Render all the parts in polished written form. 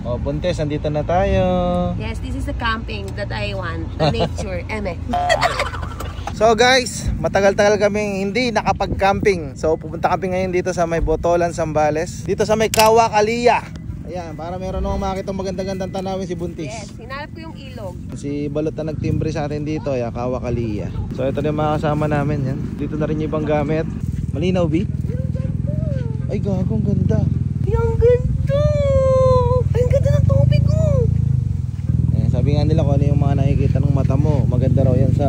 Oh, Buntes, andito na tayo. Yes, this is the camping that I want. The nature. Eme. So guys, matagal-tagal kaming hindi nakapag-camping. So pupunta kami ngayon dito sa may Botolan, Zambales. Dito sa may Kawakalia. Ayan, para meron namang makita maganda-gandang tanawin si Buntis. Yes, hinanap ko yung ilog. Si Balot na nagtimbre sa atin dito, ayan, Kawakalia. So ito na yung mga kasama namin yan. Dito na rin yung ibang gamit. Malinaw, B? Ay, gago, ang ganda. Ang ganda! Ang ganda ng tubig ko! Eh, sabi nga nila kung ano yung mga nakikita ng mata mo, maganda raw yan sa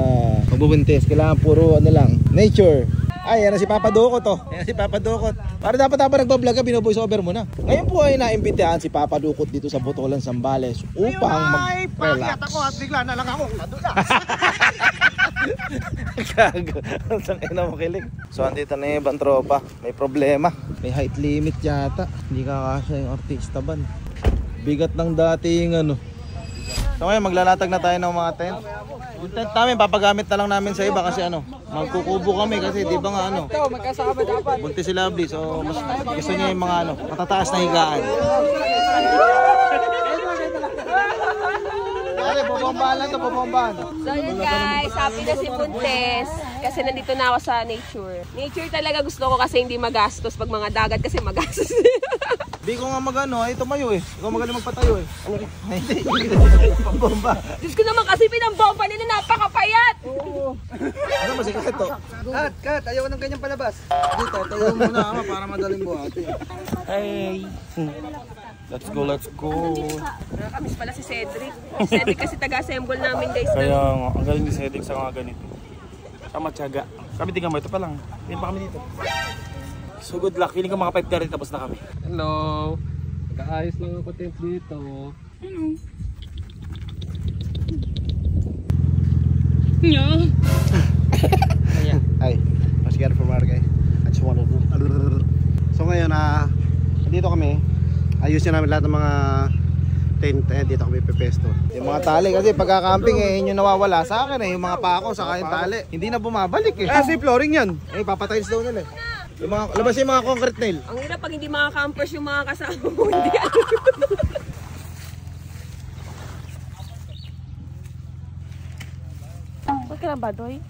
pagbubuntis. Kailangan puro ano lang, nature. Ay, yan na si Papa Dukot to. Yan si Papa Dukot. Para dapat nagbablog ka, binovoice over mo na. Ngayon po ay naimbitahan si Papa Dukot dito sa Botolan, Zambales upang mag-relax. Ako at bigla na lang ako nadulas. Gago. Saan kayo na makilig? So andito na yung ibang tropa. May problema. May height limit yata. Hindi kakasya yung artista ban. Bigat ng dating ano. So ngayon maglalatag na tayo ng mga tent. Yung tent namin papagamit na lang namin sa iba kasi ano, magkukubo kami kasi di ba nga ano, buntis si Lovely, so mas gusto niya yung mga ano, matataas na higaan. Dali, bobombahan lang ito, bobombahan. So yun guys, happy na si Buntes kasi nandito na ako sa nature. Nature talaga gusto ko kasi hindi magastos pag mga dagat kasi magastos. Di ko nga magano, ay tumayo eh. Ikaw magaling magpatayo eh. Hindi, pambomba. Diyos ko naman kasi pinambomba nila, napakapayat! Oo. Ano ba si Kato? Kat, ayaw ng ganyan palabas. Dito, tayo muna ama para madaling buhatin. Hey! Let's go, let's go. Nakakamiss pala si Cedric. Cedric kasi taga-assemble namin guys. Kaya nga, ang galing ni Cedric sa mga ganito. Tama, tiyaga. Kami tingnan mo, ito pa lang. Pin pa kami dito. So good luck, feeling ko mga 5:30 tapos na kami. Hello. Nag-aayos lang ako tent dito. Ay, mas get from Margay. I just wanna do. So ngayon dito kami. Ayusin namin lahat ng mga tent. Dito kami pepesto. Yung mga tali kasi pagka-camping yun yung nawawala sa akin yung mga pako sa yung tali. Hindi na bumabalik eh. Kasi flooring yan. Papatiles daw nila eh. Yung mga, labas yung mga concrete nail. Ang hirap pag hindi mga campers yung mga kasama mo, hindi ano. Ba't ka lang ba, Doy?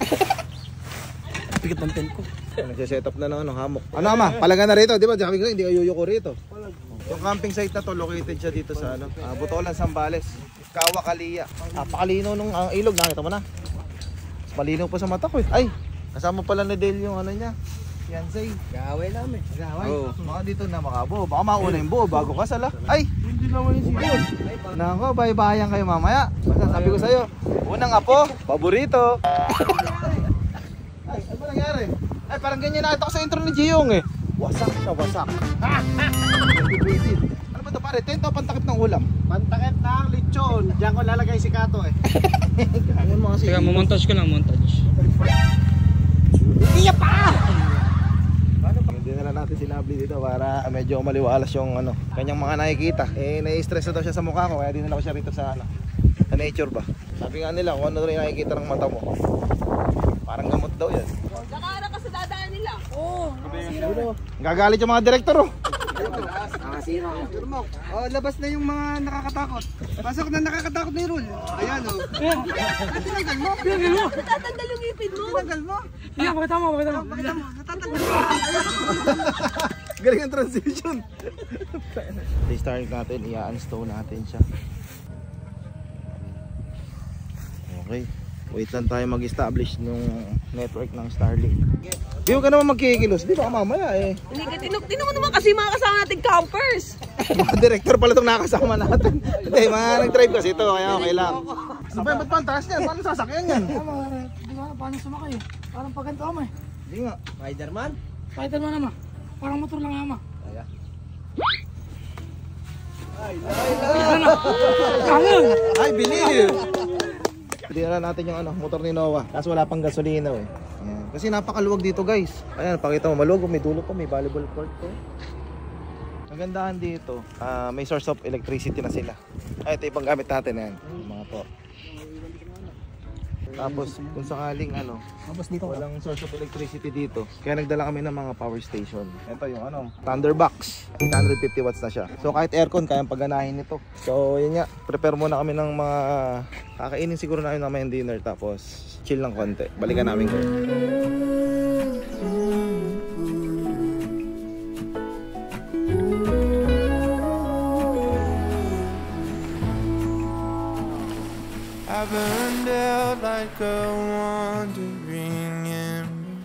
Pigat ng tent ko. Nagsiset up na ng hammock. Ano ama, palaga na rito, di ba? Sabi ko hindi kayo yuyuko rito. Yung camping site na to, located siya dito sa Botolan, Zambales, Kawakalia. Napakalino nung ilog, nakita mo na. Malinaw pa sa mata ko eh. Ay, kasama pala ni Dale yung ano niya. Fiancé. Gaway namin. Gaway. Oo, baka dito na makabo. Baka mauna yung buo bago kasal. Ay, hindi naman yung sigod. Nako, bye-bayan kayo mamaya. Basta sabi ko sa'yo, unang apo, paborito. Ay, ano ba nangyari? Ay, parang ganyan nakita ko sa intro ni Giyong eh. Wasak siya, wasak. Ano ba ito pare? Tento o pantakip ng ulam? Pantakip ng lechon. Diyan ko lalagay si Kato eh. Ganyan mo kasi. Teka, mamontage ko lang, montage. Iya pa! Hindi na lang natin si Lovely dito para medyo maliwalas yung kanyang mga nakikita. Nai-stress na daw siya sa mukha ko kaya dinala ko siya rito sa sa nature ba. Sabi nga nila kung ano rin nakikita ng mata mo. Parang gamot daw yan. Nakara ka sa dadaan nila. Oo. Gagalit yung mga direktor oh. Oh, labas na yung mga nakakatakot. Pasok na nakakatakot na yung rule. Ayan oh. Tinanggal mo. Natatanggal yung ipin mo. Tinanggal mo. Iya, pakita mo, pakita mo. Pakita mo. Natatanggal mo. Galing ang transition. Restart natin, i-uninstall natin siya. Okay. Wait lang tayo mag-establish ng network ng Starlink. Di ko ka naman magkikilos, di ba mamaya eh. Hindi ka tinong naman kasi mga kasama natin campers. Mga director pala itong nakasama natin. Hindi, mga nag-drive kasi ito, kaya okay lang. Ano ba, ba't pa ang taas niyan? Paano sasakyan yan? Hindi ko alam paano sumakay eh. Parang paganto ama eh. Hindi nga. Spiderman? Spiderman ama. Parang motor lang ama. Kaya. Ay, believe! Hindi na natin yung motor ni Noah. Kaso wala pang gasolina eh. Ayan. Kasi napakaluwag dito guys. Ayan, pakita mo maluwag. May dulo pa, may volleyball court to. Ang gandahan dito, may source of electricity na sila. Ay, ito yung gamit natin yan. Mga to. Tapos kung sakaling walang source of electricity dito, kaya nagdala kami ng mga power station. Ito yung Thunderbox, 850 watts na siya. So kahit aircon, kayang paganahin nito. So yun nga, prepare muna kami ng mga kakainin siguro namin naman yung dinner, tapos chill lang konti. Balikan namin kayo. I burned out like a wandering ember.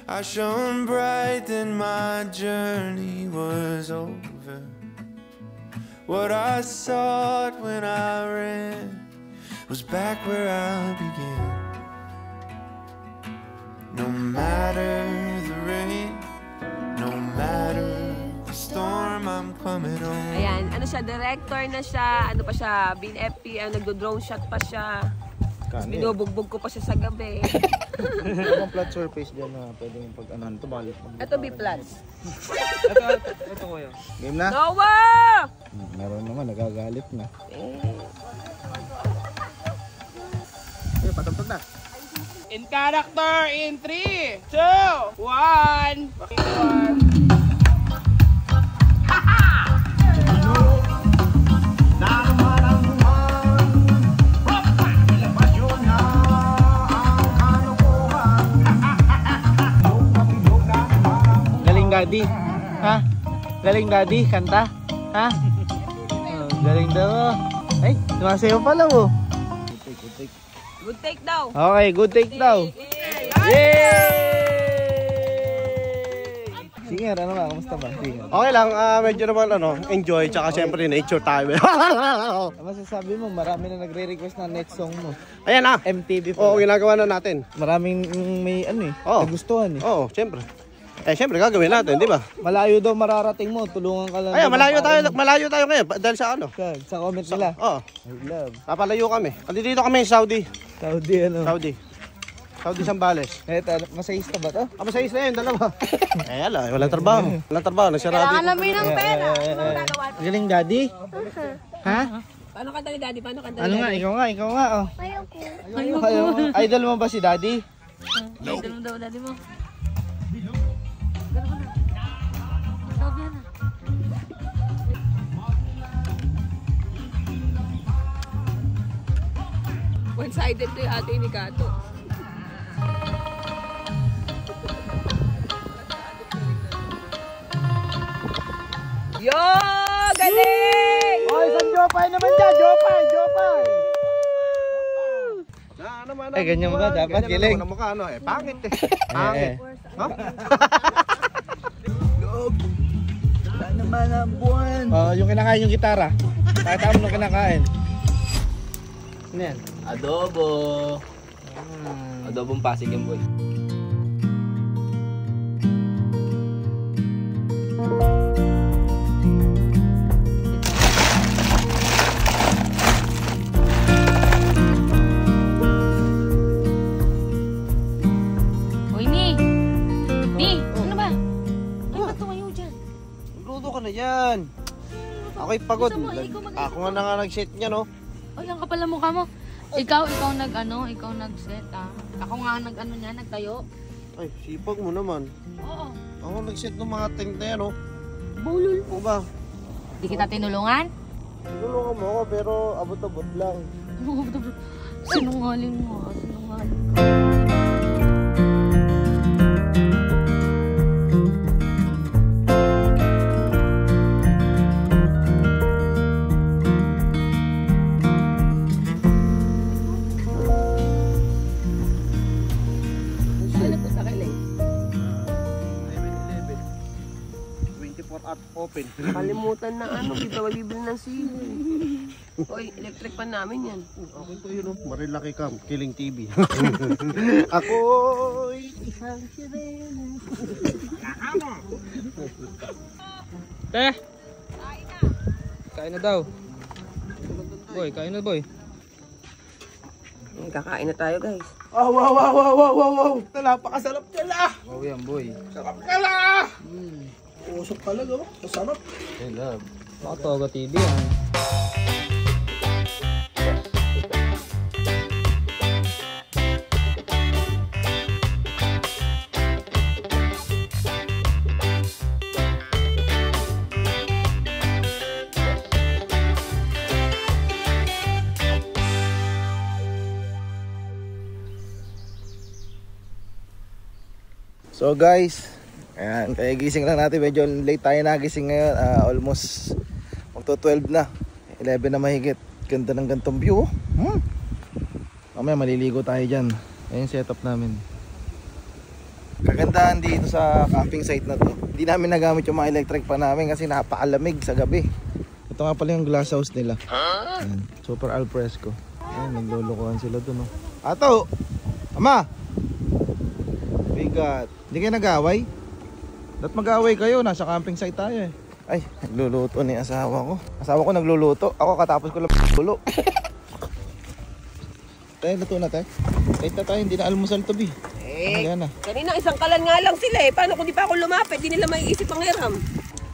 I shone bright, then my journey was over. What I sought when I ran was back where I began. No matter the rain, no matter the storm, I'm coming home. Ayan, director na siya, pa siya, BNFP, nagdo-drone shot pa siya. Binubugbog ko pa siya sa gabi. Ang flat surface dyan na pwedeng pag-anuhan ito, balik. Ito B-flats. Ito ko yun. Game na? Noah! Meron naman, nagagalit na. Patagtag na. In character, in 3, 2, 1. Pakinggan. Galing daddy. Ha? Galing daddy, kanta. Ha? Oh, galing daw. Ay, sumasayaw pala mo. Good take daw. Okay, good take daw. Yay! Singer, ano ba? Kamusta ba? Singer. Okay lang, medyo naman enjoy, tsaka syempre nature time. Masasabi mo, marami na nagre-request na next song mo. Ayan na. MTV Oo, ginagawa na natin. Maraming may nagustuhan eh. Oo, syempre. Syempre gagawin natin, di ba? Malayo daw mararating mo, tulungan ka lang. Ayan, malayo tayo ngayon dahil sa Sa comment nila. Oo. I love. Papalayo kami. Dito kami sa Saudi. Saudi Zambales. Eto, masayista ba to? Masayis na yun, dalawa. Ala, walang trabaho. Nasirado. Kailangan namin ng pera. Galing daddy? Ha? Paano kanta ni Daddy? Paano kanta ni Ano nga, Daddy? ikaw nga oh. Ayaw ko. Idol mo ba si daddy? Idol mo daw, daddy mo. One-sided to yung ate ni Kato. Yo! Galing! Oy, isang Jopay naman dyan! Jopay! Ay, ganyan ba? Dapat kilig. Ganyan mukha, pangit eh. Pangit. Ha? Saan naman ang buwan? Yung kinakain yung gitara. Pakita mo nung kinakain. Ano yan? Adobo. Adobong Pasig yan, boy. Hoy, Ni, ano ba? Ano ba tumayo dyan? Luto ka na yan. Ako'y pagod. Gusto mo, ikaw mag- Ako nga na nga nag-set niya, no? Ay, ang kapal ng mukha mo. Ikaw nag-set ah. Ako nga nagtayo. Ay, sipag mo naman. Oo. Ako nag-set ng mga tent na yan, no? Bulol. O ba? Di kita tinulungan? Tinulungan mo ako, pero abot-abot lang. Sinungaling mo ah, sinungaling ka. Ano po sa kilig? 24 at open. Kalimutan na di ba bibili ng sili? Hoy, electric pan namin yan. Okay to yun, no? Marilaki ka, Kiling TV. Ako'y isang sirena. Kain na daw. Boy, kain na, boy. Kakain na tayo, guys. Wow! Napakasarap nila! Wow yan boy. Sarap nila! Usok talaga, oh. Masarap. I love. Baka Togo TV yan. So guys, ayan, kaya gising lang natin. Medyo late tayo nagising ngayon. Almost magto 12 na. 11 na mahigit. Ganda ng gantong view. Mamaya maliligo tayo dyan. Ayan setup namin. Kagandahan dito sa camping site na to, hindi namin nagamit yung mga electric pa namin kasi napakalamig sa gabi. Ito nga pala yung glass house nila. Ayan, super alfresco. Ayan, naglulukuhan sila dun. Ato! Ama! Bigat. Hindi kayo nag-away? Dapat mag-away kayo, nasa camping site tayo eh. Ay, nagluluto ni asawa ko. Asawa ko nagluluto. Ako katapos ko lang lulo. Tayo, luto na tayo. Kahit na tayo, hindi na almusal to bi. Kanina isang kalan nga lang sila eh. Paano kung di pa ako lumapit? Di nila maiisip ang hiram.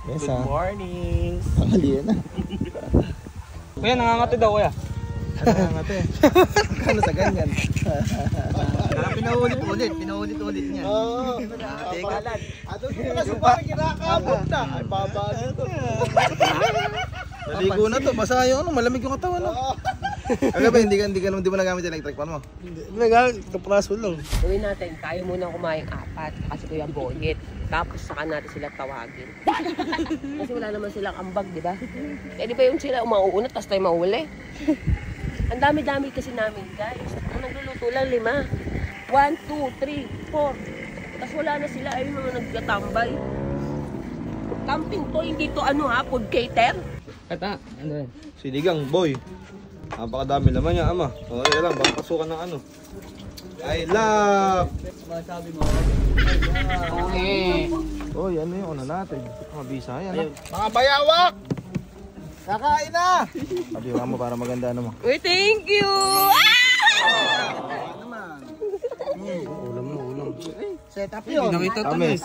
Yes, Good morning. Tanghali na. Kuya, nangangati daw kuya. Nangangati. Kano sa ganyan? Pinaulit-ulit niya. Oo. Kalan. Ato ko na sa parang kinakabot na. Ay, baba nito. Naligo na to. Basa yung malamig yung katawan. Kagabi, hindi mo nagamit electric pan mo? Hindi nagamit, kapraso lang. Gawin natin, tayo muna kumain 4 kasi Kuya Bonit. Tapos saka natin sila tawagin. Kasi wala naman silang ambag, di ba? Eh di ba yung sila umauuna, tapos tayo mauli? Ang dami-dami kasi namin, guys. Ang nagluluto lang 5. 1, 2, 3, 4. Tapos wala na sila, ay mga nagtatambay. Camping to, hindi to food cater. Kata, ano yan? Sinigang, boy. Napakadami naman niya, ama. Okay lang, baka pasukan ng ano. I love! Oy, ano yung ano natin? Mga Bisaya na. Mga bayawak! Kakain na! Sabi mo para maganda naman. Uy, thank you! Set up yun. Ames.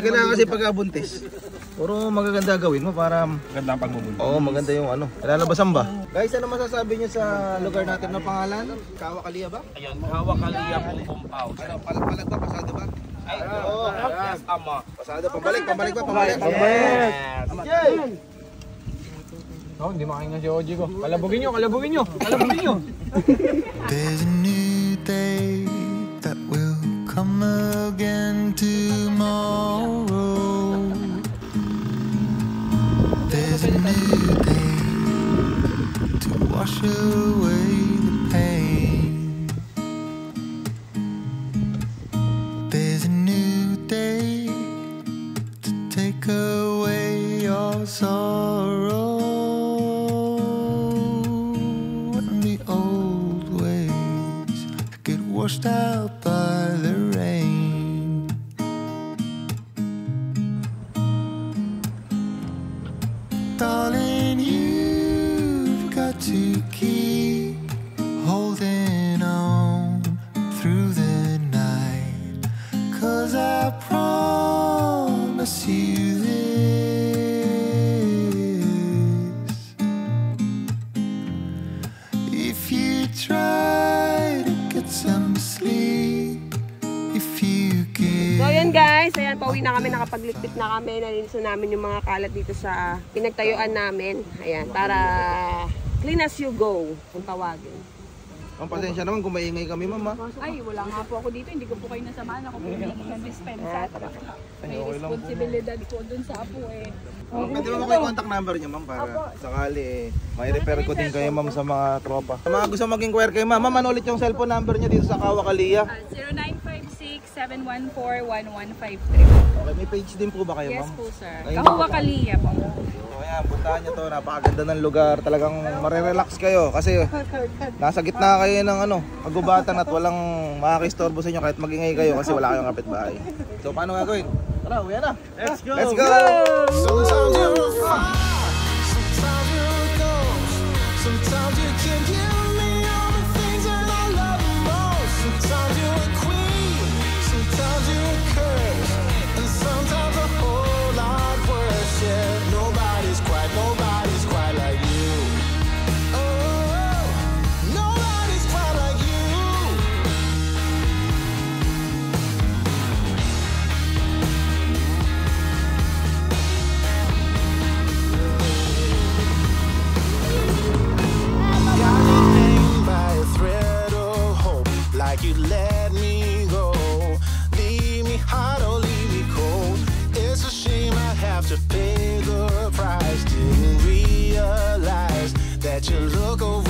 Kailangan kasi pagkabuntis. Puro magaganda gawin mo para Ganda ang pagbubunod. oo, maganda yung ano. Lalabasan ba? Guys, ano masasabi niyo sa lugar natin na pangalan? Kawakalia ba? Ayun, Kawakalia compound. Ano, palag ba? Pasado ba? Ay, oo. Yes, ama. Pasado, pabalik ba? Pabalik. Oh, hindi makahinga si Oji ko. Kalabugin nyo. There's a new day that will come again tomorrow. There's a new day to wash away the pain. There's a new day to take away your sorrow. Washed out by the rain. Darling, you've got to keep holding on through the night, 'cause I promise you this: if you try to get some sleep, if you give. So yun guys, ayan, pauwi na kami, nakapagligpit na kami, nalinisan namin yung mga kalat dito sa pinagtayuan namin. Ayan, para clean as you go, kung tawagin. Ang pasensya naman kung maingay kami, mama. Ay, wala nga po ako dito. Hindi ko po kayo nasamahan. Ako po hindi ng dispensa. May responsibilidad po dun sa apo eh. Pwede mo kayo contact number niyo, ma'am, para sakali may repair ko din kayo, ma'am, sa mga tropa. Sa mga gusto maging inquire kay ma'am, ano ulit yung cellphone number niyo dito sa Kawakalia? 0956-714-1153. Okay, may page din po ba kayo, ma'am? Yes po, sir. Ayun. Kawakalia po. So ayan, puntahan niyo to, napakaganda ng lugar. Talagang marirelax kayo kasi nasa gitna kayo ng kagubatan at walang makakistorbo sa inyo kahit magingay kayo kasi wala kayong kapitbahay. So paano gagawin? Tara, uwi na! Let's go! Let's go! Sometimes you're a fire, sometimes you're a ghost, sometimes you can give me all the things that I love most. Sometimes you're a queen, sometimes you're a curse, and sometimes a whole lot worse. Yeah, nobody's quite like you. Oh, nobody's quite like you. Like you let me go. heart, don't leave me cold. It's a shame I have to pay the price. Didn't realize that you look over